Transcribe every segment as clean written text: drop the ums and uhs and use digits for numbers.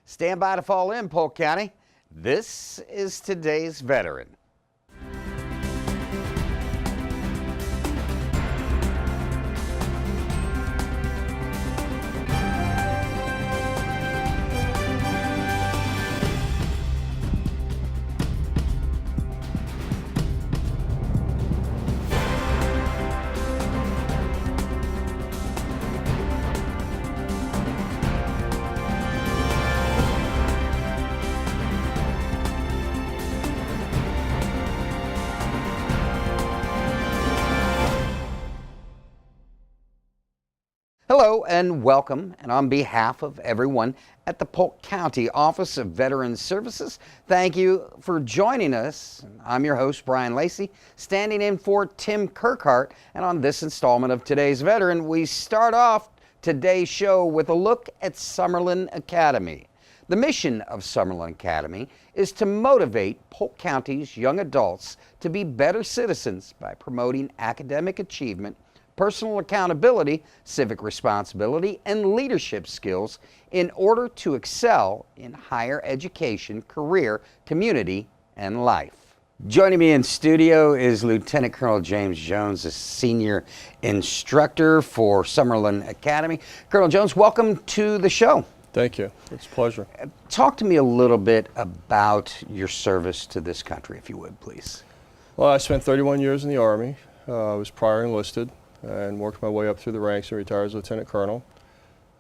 Stand by to fall in, Polk County. This is today's veteran. Hello and welcome, and on behalf of everyone at the Polk County Office of Veterans Services, thank you for joining us. I'm your host, Brian Lacey, standing in for Tim Kirkhart, and on this installment of Today's Veteran, we start off today's show with a look at Summerlin Academy. The mission of Summerlin Academy is to motivate Polk County's young adults to be better citizens by promoting academic achievement, personal accountability, civic responsibility, and leadership skills in order to excel in higher education, career, community, and life. Joining me in studio is Lieutenant Colonel James Jones, a senior instructor for Summerlin Academy. Colonel Jones, welcome to the show. Thank you. It's a pleasure. Talk to me a little bit about your service to this country, if you would, please. Well, I spent 31 years in the Army. I was prior enlisted and worked my way up through the ranks and retired as Lieutenant Colonel.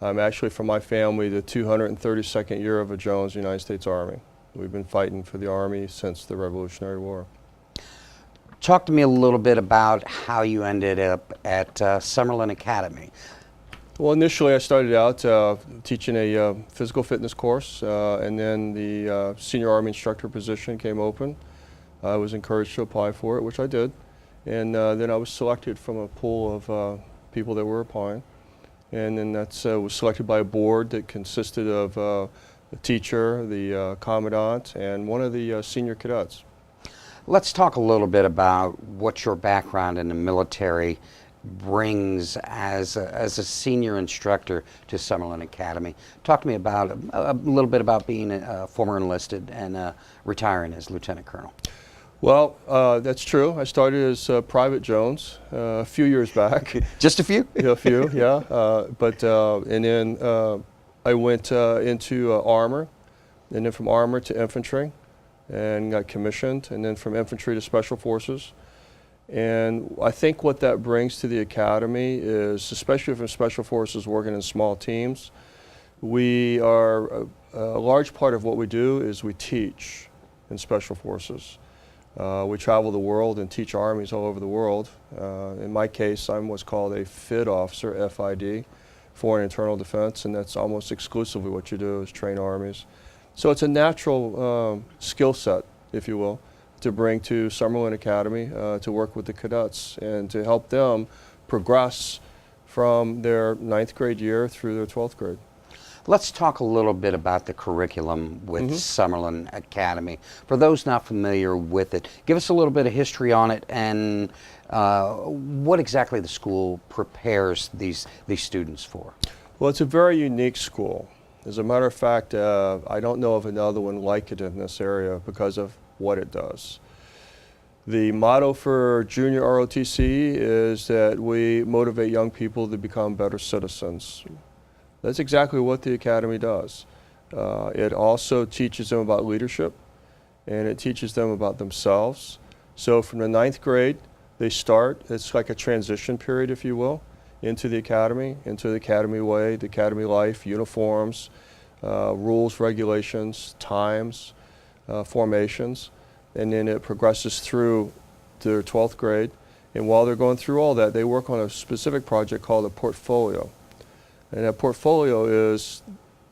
I'm actually, from my family, the 232nd year of a Jones in the United States Army. We've been fighting for the Army since the Revolutionary War. Talk to me a little bit about how you ended up at Summerlin Academy. Well, initially I started out teaching a physical fitness course, and then the senior Army instructor position came open. I was encouraged to apply for it, which I did. And then I was selected from a pool of people that were applying. And then that was selected by a board that consisted of the teacher, the commandant, and one of the senior cadets. Let's talk a little bit about what your background in the military brings as a senior instructor to Summerlin Academy. Talk to me about a little bit about being a former enlisted and retiring as Lieutenant Colonel. Well, that's true. I started as Private Jones a few years back. Just a few? Yeah, a few, yeah. And then I went into armor, and then from armor to infantry, and got commissioned, and then from infantry to special forces. And I think what that brings to the academy is, especially from special forces working in small teams, we are, a large part of what we do is we teach in special forces. We travel the world and teach armies all over the world. In my case, I'm what's called a FID officer, FID, Foreign Internal Defense, and that's almost exclusively what you do is train armies. So it's a natural skill set, if you will, to bring to Summerlin Academy to work with the cadets and to help them progress from their 9th grade year through their 12th grade. Let's talk a little bit about the curriculum with Summerlin Academy. For those not familiar with it, give us a little bit of history on it and what exactly the school prepares these students for. Well, it's a very unique school. As a matter of fact, I don't know of another one like it in this area because of what it does. The motto for junior ROTC is that we motivate young people to become better citizens. That's exactly what the academy does. It also teaches them about leadership, and it teaches them about themselves. So from the 9th grade, they start, it's like a transition period, if you will, into the academy way, the academy life, uniforms, rules, regulations, times, formations, and then it progresses through to their 12th grade. And while they're going through all that, they work on a specific project called a portfolio. And that portfolio is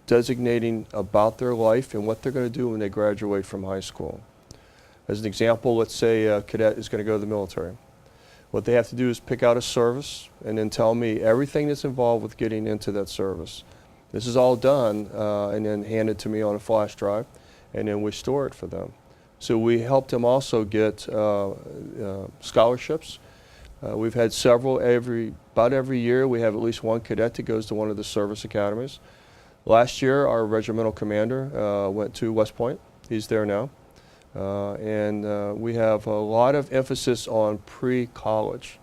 designating about their life and what they're going to do when they graduate from high school. As an example, let's say a cadet is going to go to the military. What they have to do is pick out a service and then tell me everything that's involved with getting into that service. This is all done and then handed to me on a flash drive, and then we store it for them. So we help them also get scholarships. We've had several about every year. We have at least one cadet that goes to one of the service academies. Last year, our regimental commander went to West Point. He's there now. We have a lot of emphasis on pre-college.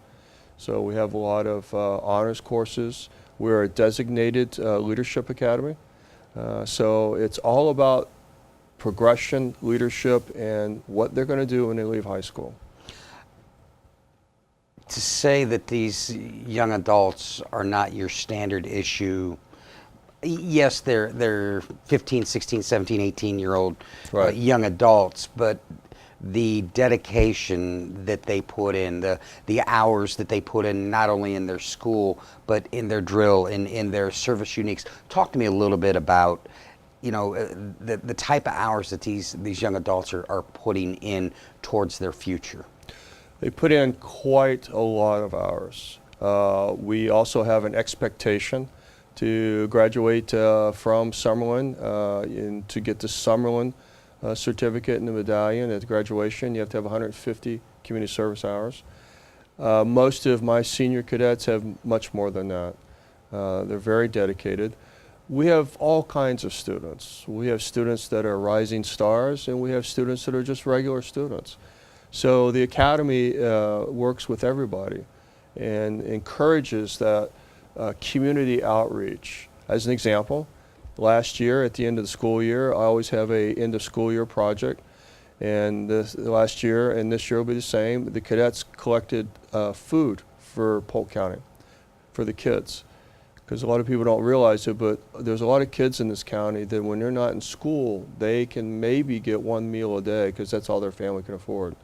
So we have a lot of honors courses. We're a designated leadership academy. So it's all about progression, leadership, and what they're going to do when they leave high school. To say that these young adults are not your standard issue, yes, they're 15, 16, 17, 18-year-old Right. young adults, but the dedication that they put in, the hours that they put in, not only in their school, but in their drill, in their service uniques. Talk to me a little bit about, you know, the type of hours that these young adults are putting in towards their future. They put in quite a lot of hours. We also have an expectation to graduate from Summerlin and to get the Summerlin certificate and the medallion at graduation. You have to have 150 community service hours. Most of my senior cadets have much more than that. They're very dedicated. We have all kinds of students. We have students that are rising stars, and we have students that are just regular students. So the Academy works with everybody and encourages that community outreach. As an example, last year at the end of the school year, I always have a end of school year project. And last year and this year will be the same. The cadets collected food for Polk County, for the kids. Because a lot of people don't realize it, but there's a lot of kids in this county that when they're not in school, they can maybe get one meal a day because that's all their family can afford.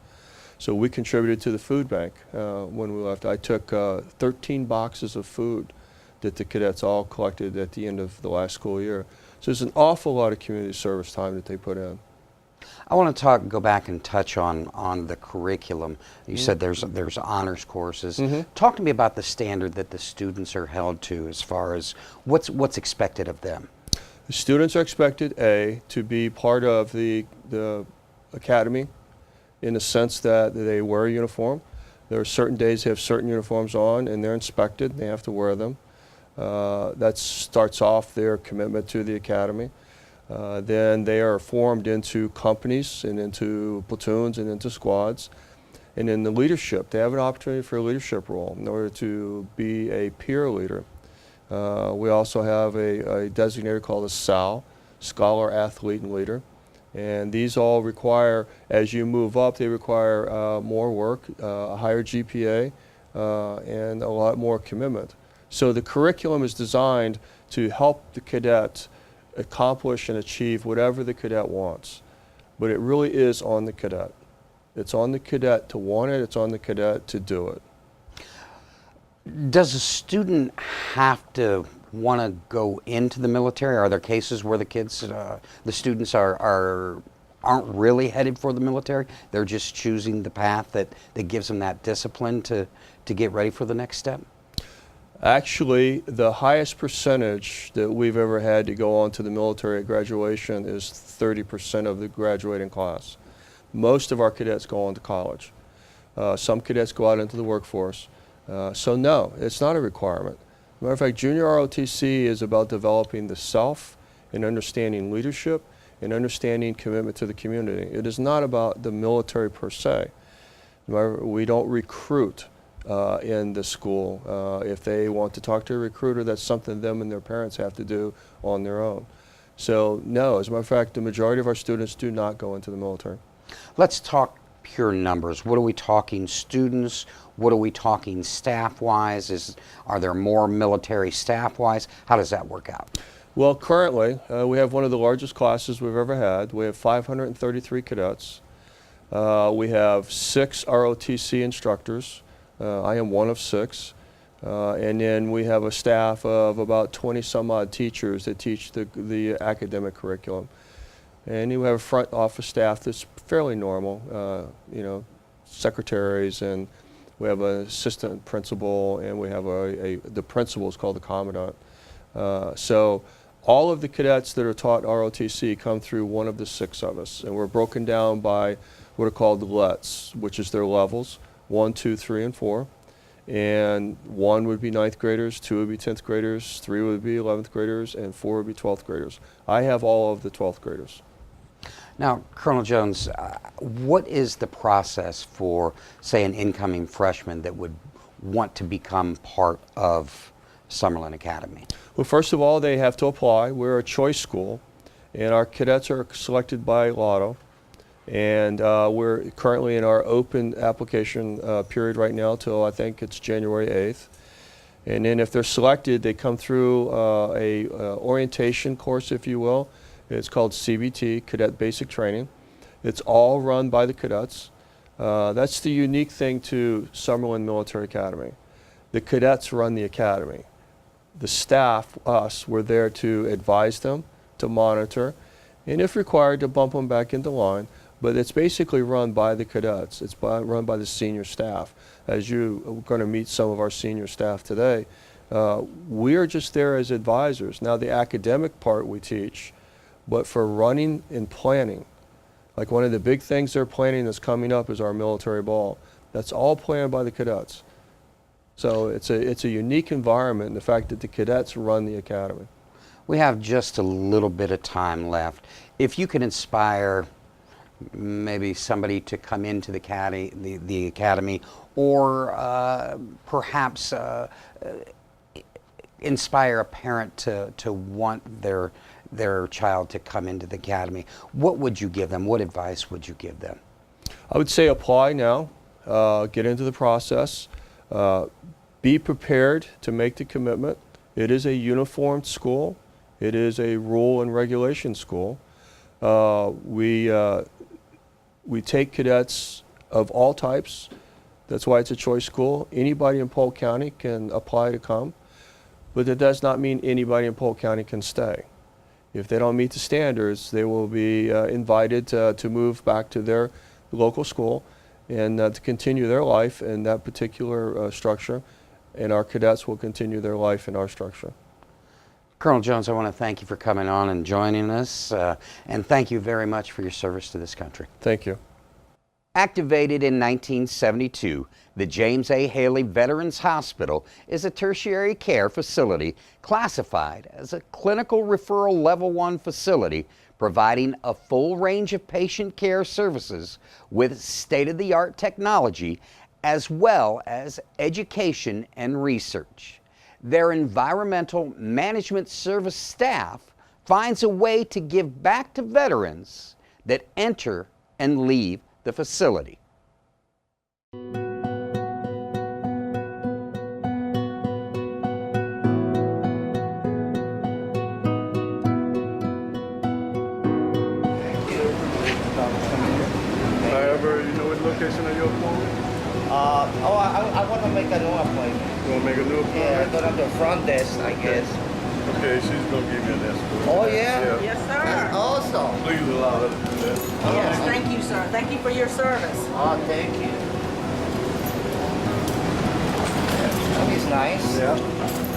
So we contributed to the food bank when we left. I took 13 boxes of food that the cadets all collected at the end of the last school year. So there's an awful lot of community service time that they put in. I want to go back and touch on the curriculum. You said there's honors courses. Talk to me about the standard that the students are held to as far as what's expected of them. The students are expected, to be part of the academy in the sense that they wear a uniform. There are certain days they have certain uniforms on and they're inspected and they have to wear them. That starts off their commitment to the academy. Then they are formed into companies and into platoons and into squads. And in the leadership, they have an opportunity for a leadership role in order to be a peer leader. We also have a designator called a SAL, Scholar, Athlete, and Leader. And these all require, as you move up, they require more work, a higher GPA, and a lot more commitment. So the curriculum is designed to help the cadet accomplish and achieve whatever the cadet wants. But it really is on the cadet. It's on the cadet to want it, it's on the cadet to do it. Does a student have to want to go into the military? Are there cases where the students aren't really headed for the military? They're just choosing the path that gives them that discipline to get ready for the next step? Actually, the highest percentage that we've ever had to go on to the military at graduation is 30% of the graduating class. Most of our cadets go on to college. Some cadets go out into the workforce. So no, it's not a requirement. Matter of fact, junior ROTC is about developing the self and understanding leadership and understanding commitment to the community. It is not about the military per se. We don't recruit in the school. If they want to talk to a recruiter, that's something them and their parents have to do on their own. So no, as a matter of fact, the majority of our students do not go into the military. Let's talk pure numbers. What are we talking students? What are we talking staff-wise? Are there more military staff-wise? How does that work out? Well, currently, we have one of the largest classes we've ever had. We have 533 cadets. We have 6 ROTC instructors. I am one of 6. And then we have a staff of about 20 some odd teachers that teach the academic curriculum. And we have a front office staff that's fairly normal, you know, secretaries, and we have an assistant principal, and we have the principal is called the commandant. So all of the cadets that are taught ROTC come through one of the 6 of us, and we're broken down by what are called the LETs, which is their levels, 1, 2, 3, and 4. and 1 would be 9th graders, 2 would be 10th graders, 3 would be 11th graders, and 4 would be 12th graders. I have all of the 12th graders. Now, Colonel Jones, what is the process for, say, an incoming freshman that would want to become part of Summerlin Academy? Well, first of all, they have to apply. We're a choice school, and our cadets are selected by lotto. And we're currently in our open application period right now till I think it's January 8th. And then if they're selected, they come through a orientation course, if you will. It's called CBT, Cadet Basic Training. It's all run by the cadets. That's the unique thing to Summerlin Military Academy. The cadets run the academy. The staff, us, we're there to advise them, to monitor, and if required, to bump them back into line. But it's basically run by the cadets. It's run by the senior staff. As you are going to meet some of our senior staff today, we are just there as advisors. Now, the academic part we teach, but for running and planning, like one of the big things they're planning that's coming up is our military ball. That's all planned by the cadets. So it's a unique environment, the fact that the cadets run the academy. We have just a little bit of time left. If you could inspire maybe somebody to come into the academy, or perhaps inspire a parent to want their child to come into the academy, what would you give them? What advice would you give them? I would say apply now, get into the process, be prepared to make the commitment. It is a uniformed school. It is a rule and regulation school. We take cadets of all types. That's why it's a choice school. Anybody in Polk County can apply to come, but that does not mean anybody in Polk County can stay. If they don't meet the standards, they will be invited to move back to their local school and to continue their life in that particular structure, and our cadets will continue their life in our structure. Colonel Jones, I want to thank you for coming on and joining us, and thank you very much for your service to this country. Thank you. Activated in 1972, the James A. Haley Veterans Hospital is a tertiary care facility classified as a clinical referral level 1 facility, providing a full range of patient care services with state-of-the-art technology as well as education and research. Their environmental management service staff finds a way to give back to veterans that enter and leave the facility. However, you know what location of your appointment? I want to make a new appointment. You want to make a new appointment? Yeah, go to the front desk, I guess. Okay, she's going to give you an escort. Oh, yeah? Yes, That's sir. awesome. Please allow her to do that. Yes, thank you, sir. Thank you for your service. Oh, thank you. That is nice. Yeah.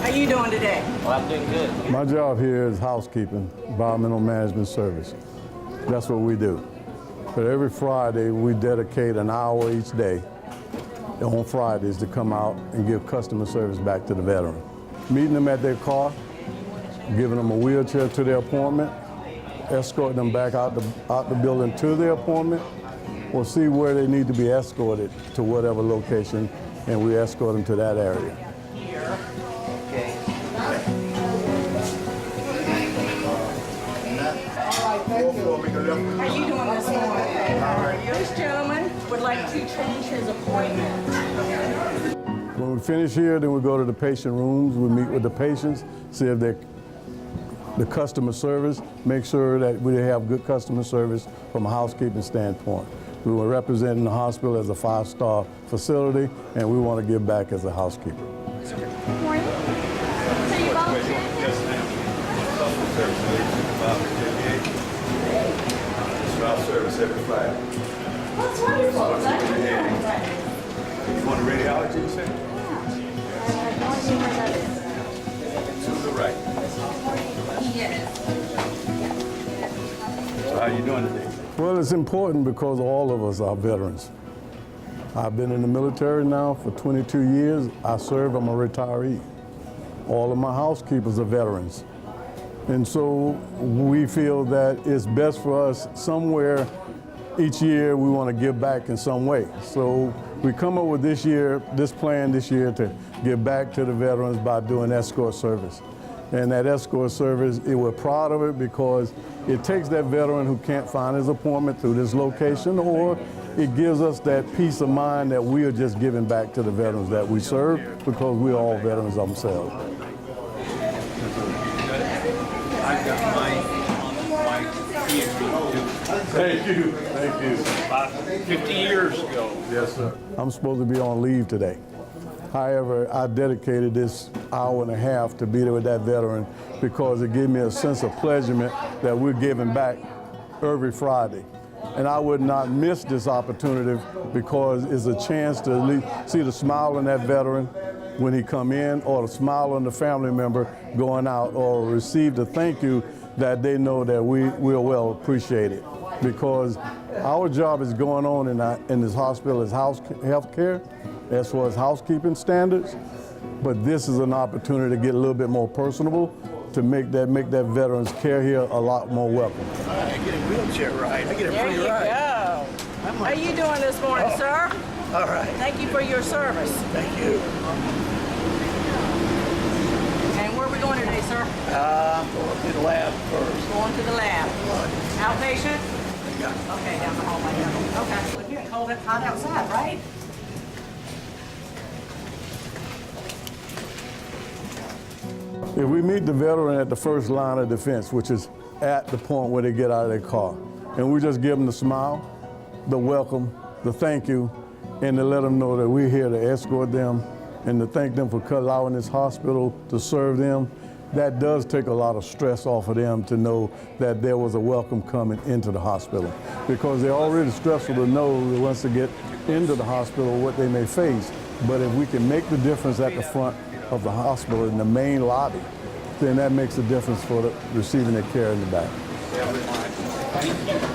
How you doing today? Oh, I'm doing good. My job here is housekeeping, environmental management service. That's what we do. But every Friday, we dedicate an hour each day on Fridays to come out and give customer service back to the veteran. Meeting them at their car, giving them a wheelchair to their appointment, escorting them back out the building to their appointment, or see where they need to be escorted to whatever location, and we escort them to that area. Okay. How you doing this morning? This gentleman would like to change his appointment. When we finish here, then we go to the patient rooms, we meet with the patients, see if they're the customer service, make sure that we have good customer service from a housekeeping standpoint. We were representing the hospital as a 5-star facility, and we want to give back as a housekeeper. Good morning. So you volunteer? Yes, ma'am. Customer service, our service every Friday. That's wonderful. That's You want a radiology, you say? I have no idea where that is. To the right. Yes. So how you doing today? Well, it's important because all of us are veterans. I've been in the military now for 22 years. I serve, I'm a retiree. All of my housekeepers are veterans. And so we feel that it's best for us somewhere each year we want to give back in some way. So we come up with this plan this year to give back to the veterans by doing escort service. And that escort service, we're proud of it because it takes that veteran who can't find his appointment through this location, or it gives us that peace of mind that we are just giving back to the veterans that we serve because we're all veterans themselves. I've got my Thank you. Thank you. about 50 years ago. Yes, sir. I'm supposed to be on leave today. However, I dedicated this hour and a half to be there with that veteran because it gave me a sense of pleasurement that we're giving back every Friday. And I would not miss this opportunity because it's a chance to at least see the smile on that veteran when he come in, or the smile on the family member going out, or receive the thank you that they know that we're well appreciated. Because our job is going on in this hospital is health care, as far as housekeeping standards, but this is an opportunity to get a little bit more personable, to make that veterans care here a lot more welcome. I get a wheelchair ride. I get a There free you ride. go. How you doing this morning, sir? All right. Thank you for your service. Thank you. And where are we going today, sir? Going to the lab first. Going to the lab. Outpatient? Yeah. Okay, down the hallway. Okay. Well, it's cold and hot outside, right? If we meet the veteran at the first line of defense, which is at the point where they get out of their car, and we just give them the smile, the welcome, the thank you, and to let them know that we're here to escort them and to thank them for allowing this hospital to serve them, that does take a lot of stress off of them to know that there was a welcome coming into the hospital. Because they're already stressful to know that once they get into the hospital what they may face. But if we can make the difference at the front of the hospital in the main lobby, then that makes a difference for receiving their care in the back.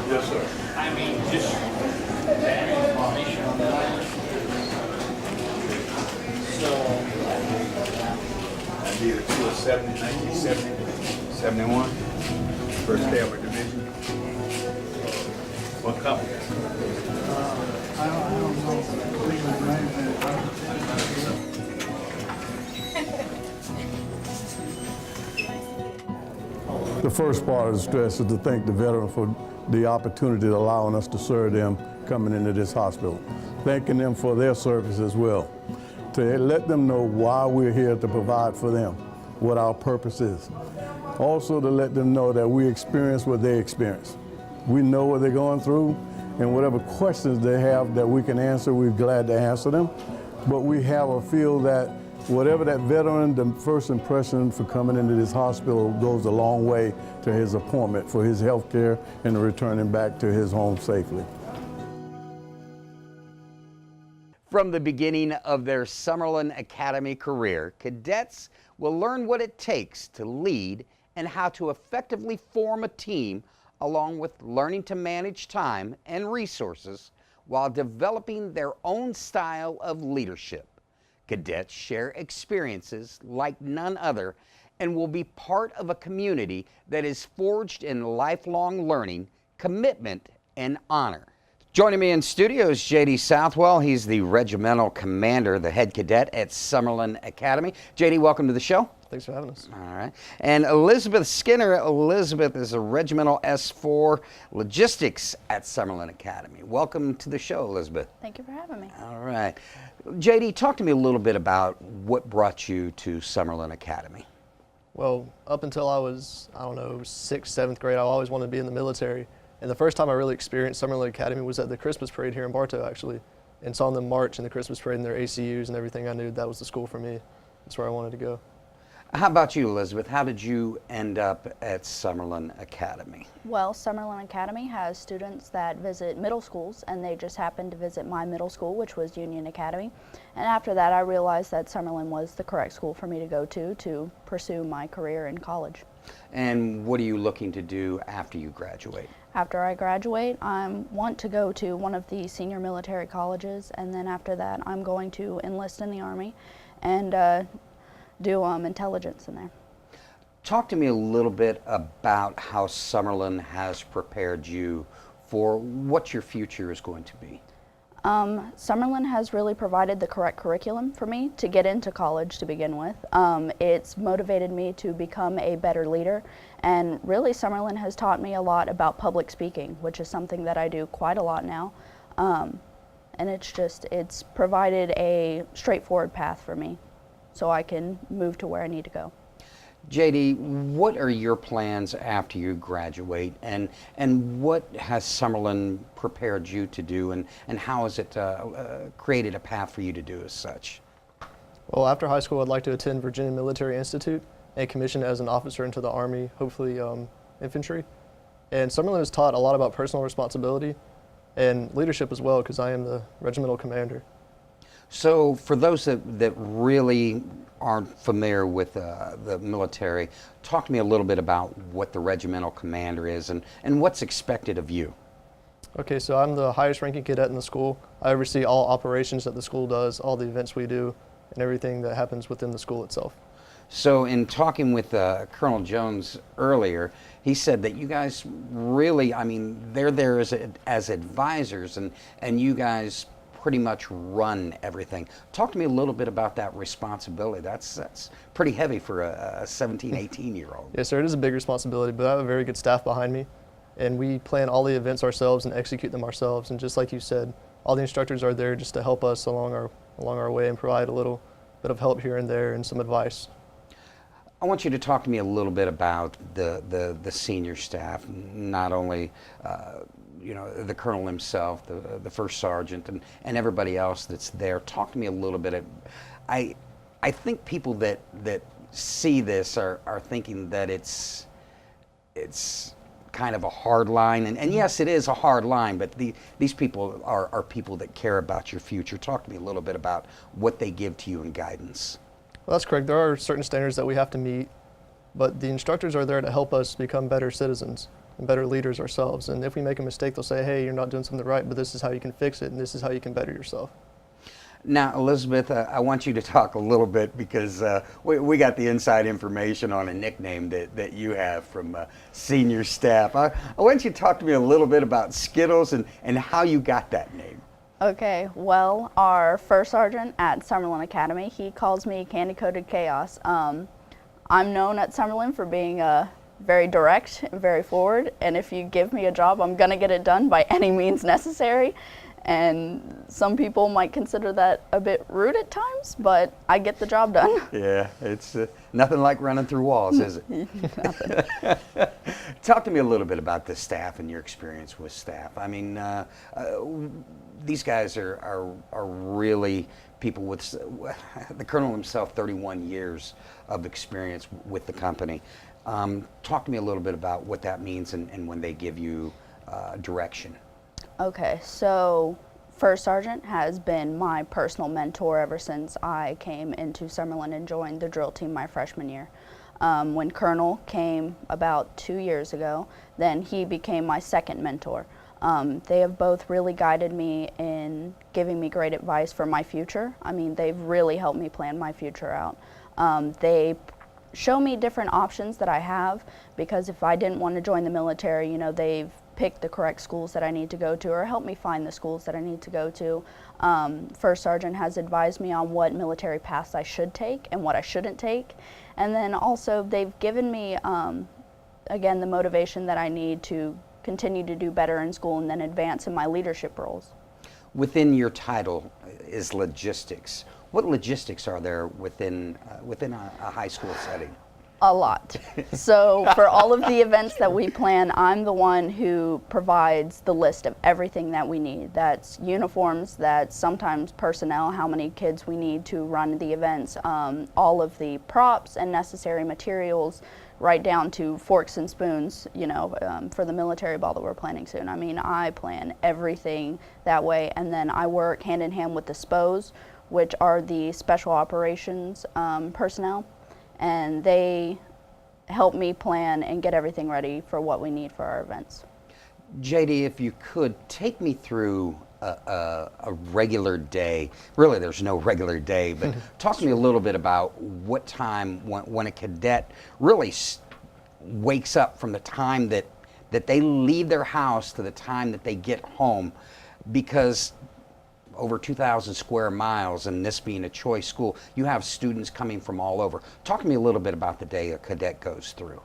Yes, sir. I mean, just that information on that. I did a tour 1970, 71. First cavalry division. What company? The first part of the stress is to thank the veteran for the opportunity of allowing us to serve them coming into this hospital. Thanking them for their service as well. To let them know why we're here to provide for them, what our purpose is. Also to let them know that we experience what they experience. We know what they're going through, and whatever questions they have that we can answer, we're glad to answer them. But we have a feel that whatever that veteran, the first impression for coming into this hospital goes a long way to his appointment for his health care and returning back to his home safely. From the beginning of their Summerlin Academy career, cadets will learn what it takes to lead and how to effectively form a team, along with learning to manage time and resources while developing their own style of leadership. Cadets share experiences like none other and will be part of a community that is forged in lifelong learning, commitment, and honor. Joining me in studio is J.D. Southwell. He's the regimental commander, the head cadet at Summerlin Academy. J.D., welcome to the show. Thanks for having us. All right. And Elizabeth Skinner. Elizabeth is a regimental S4 logistics at Summerlin Academy. Welcome to the show, Elizabeth. Thank you for having me. All right. J.D., talk to me a little bit about what brought you to Summerlin Academy. Well, up until I was, 6th, 7th grade, I always wanted to be in the military. And the first time I really experienced Summerlin Academy was at the Christmas parade here in Bartow, actually. And saw them march in the Christmas parade in their ACUs and everything. I knew that was the school for me. That's where I wanted to go. How about you, Elizabeth? How did you end up at Summerlin Academy? Well, Summerlin Academy has students that visit middle schools, and they just happened to visit my middle school, which was Union Academy. And after that, I realized that Summerlin was the correct school for me to go to pursue my career in college. And what are you looking to do after you graduate? After I graduate, I want to go to one of the senior military colleges, and then after that I'm going to enlist in the Army and do intelligence in there. Talk to me a little bit about how Summerlin has prepared you for what your future is going to be. Summerlin has really provided the correct curriculum for me to get into college to begin with. It's motivated me to become a better leader, and really Summerlin has taught me a lot about public speaking, which is something that I do quite a lot now. And it's provided a straightforward path for me so I can move to where I need to go. JD, what are your plans after you graduate, and what has Summerlin prepared you to do, and how has it created a path for you to do as such? Well, after high school, I'd like to attend Virginia Military Institute and commission as an officer into the Army, hopefully infantry. And Summerlin has taught a lot about personal responsibility and leadership as well, because I am the regimental commander. So for those that really aren't familiar with the military, talk to me a little bit about what the regimental commander is and what's expected of you. Okay, so I'm the highest ranking cadet in the school. I oversee all operations that the school does, all the events we do, and everything that happens within the school itself. So in talking with Colonel Jones earlier, he said that you guys really, I mean, they're there as advisors, and you guys pretty much run everything. Talk to me a little bit about that responsibility. That's pretty heavy for a 17, 18-year-old. Yes, sir, it is a big responsibility, but I have a very good staff behind me, and we plan all the events ourselves and execute them ourselves. And just like you said, all the instructors are there just to help us along our way and provide a little bit of help here and there and some advice. I want you to talk to me a little bit about the senior staff, not only you know, the colonel himself, the first sergeant, and everybody else that's there. Talk to me a little bit. I think people that see this are thinking that it's kind of a hard line, and yes, it is a hard line, but these people are people that care about your future. Talk to me a little bit about what they give to you in guidance. Well, that's correct. There are certain standards that we have to meet, but the instructors are there to help us become better citizens and better leaders ourselves. And if we make a mistake, they'll say, hey, you're not doing something right, but this is how you can fix it, and this is how you can better yourself. Now, Elizabeth, I want you to talk a little bit, because we got the inside information on a nickname that you have from senior staff. I want you to talk to me a little bit about Skittles and how you got that name. Okay, well, our first sergeant at Summerlin Academy, he calls me Candy Coated Chaos. I'm known at Summerlin for being very direct and very forward, and if you give me a job, I'm gonna get it done by any means necessary. And some people might consider that a bit rude at times, but I get the job done. Yeah, it's nothing like running through walls, is it? Nothing. Talk to me a little bit about the staff and your experience with staff. I mean, these guys are really people with, the colonel himself, 31 years of experience with the company. Talk to me a little bit about what that means and when they give you direction. Okay, so First Sergeant has been my personal mentor ever since I came into Summerlin and joined the drill team my freshman year. When Colonel came about 2 years ago, then he became my second mentor. They have both really guided me in giving me great advice for my future. I mean, they've really helped me plan my future out. They show me different options that I have, because if I didn't want to join the military, you know, they've picked the correct schools that I need to go to, or help me find the schools that I need to go to. First Sergeant has advised me on what military paths I should take and what I shouldn't take. And then also they've given me, again, the motivation that I need to continue to do better in school and then advance in my leadership roles. Within your title is logistics. What logistics are there within a high school setting? A lot. So for all of the events that we plan, I'm the one who provides the list of everything that we need. That's uniforms, that's sometimes personnel, how many kids we need to run the events, all of the props and necessary materials, right down to forks and spoons, you know, for the military ball that we're planning soon. I mean, I plan everything that way, and then I work hand in hand with the SPOs, which are the special operations personnel. And they help me plan and get everything ready for what we need for our events. JD, if you could take me through a regular day. Really, there's no regular day, but talk to me a little bit about what time when a cadet really wakes up from the time that they leave their house to the time that they get home, because over 2,000 square miles, and this being a choice school, you have students coming from all over. Talk to me a little bit about the day a cadet goes through.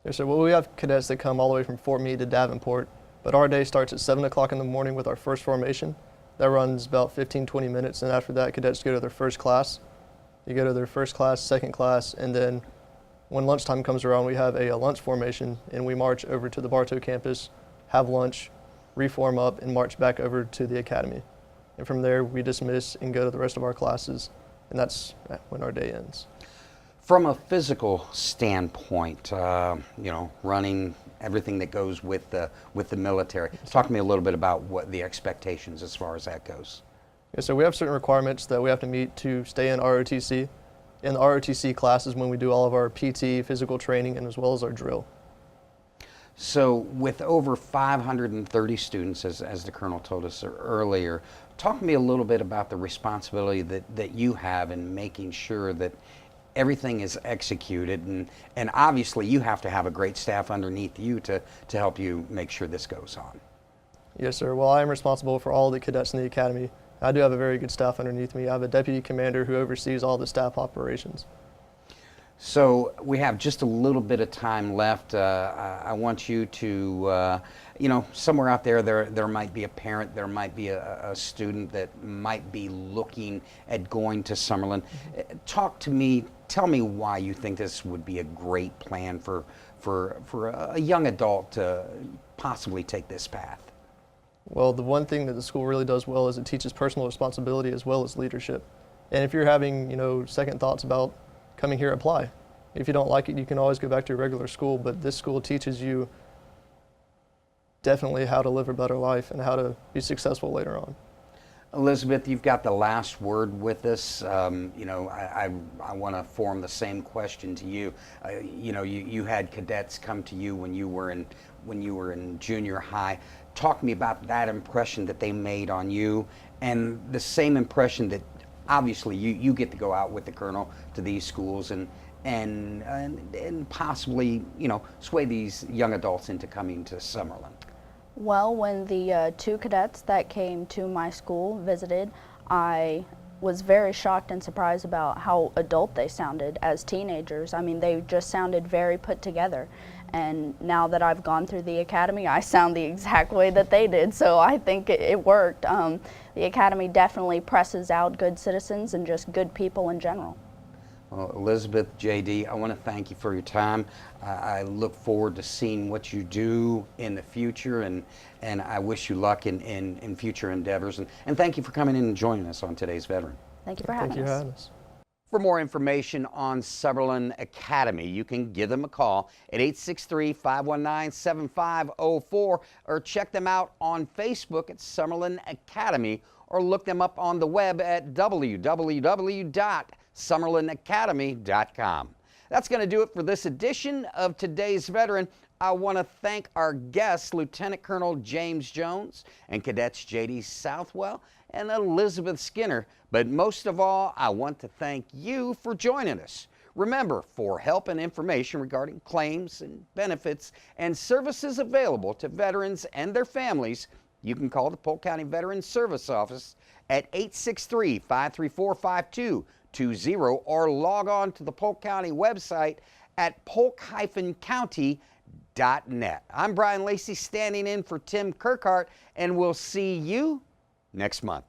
Yes, sir. Well, we have cadets that come all the way from Fort Meade to Davenport, but our day starts at 7 o'clock in the morning with our first formation. That runs about 15-20 minutes, and after that, cadets go to their first class. You go to their first class, second class, and then when lunchtime comes around, we have a lunch formation, and we march over to the Bartow campus, have lunch, reform up, and march back over to the academy. And from there, we dismiss and go to the rest of our classes, and that's when our day ends. From a physical standpoint, running everything that goes with the military, talk to me a little bit about what the expectations as far as that goes. Yeah, so we have certain requirements that we have to meet to stay in ROTC. In the ROTC classes, when we do all of our PT, physical training, and as well as our drill. So with over 530 students, as the Colonel told us earlier, talk to me a little bit about the responsibility that you have in making sure that everything is executed, and obviously you have to have a great staff underneath you to help you make sure this goes on. Yes, sir. Well, I am responsible for all the cadets in the academy. I do have a very good staff underneath me. I have a deputy commander who oversees all the staff operations. So we have just a little bit of time left. I want you to, somewhere out there might be a parent, there might be a student that might be looking at going to Summerlin. Talk to me, tell me why you think this would be a great plan for a young adult to possibly take this path. Well, the one thing that the school really does well is it teaches personal responsibility as well as leadership. And if you're having, second thoughts about coming here, apply. If you don't like it, you can always go back to your regular school, but this school teaches you definitely how to live a better life and how to be successful later on. Elizabeth, you've got the last word with us. I want to form the same question to you. You had cadets come to you when you were in junior high. Talk to me about that impression that they made on you, and the same impression that obviously you get to go out with the Colonel to these schools and possibly sway these young adults into coming to Summerlin. Well, when the two cadets that came to my school visited, I was very shocked and surprised about how adult they sounded as teenagers. I mean, they just sounded very put together. And now that I've gone through the academy, I sound the exact way that they did, so I think it worked. The academy definitely presses out good citizens and just good people in general. Well, Elizabeth, JD, I want to thank you for your time. I look forward to seeing what you do in the future, and I wish you luck in future endeavors. And thank you for coming in and joining us on today's Veteran. Thank you for having us. Thank you for having us. For more information on Summerlin Academy, you can give them a call at 863-519-7504 or check them out on Facebook at Summerlin Academy, or look them up on the web at www.summerlinacademy.com. That's going to do it for this edition of Today's Veteran. I want to thank our guests, Lieutenant Colonel James Jones and Cadets J.D. Southwell and Elizabeth Skinner. But most of all, I want to thank you for joining us. Remember, for help and information regarding claims and benefits and services available to veterans and their families, you can call the Polk County Veterans Service Office at 863-534-5220 or log on to the Polk County website at polk-county.net. I'm Brian Lacey, standing in for Tim Kirkhart, and we'll see you next month.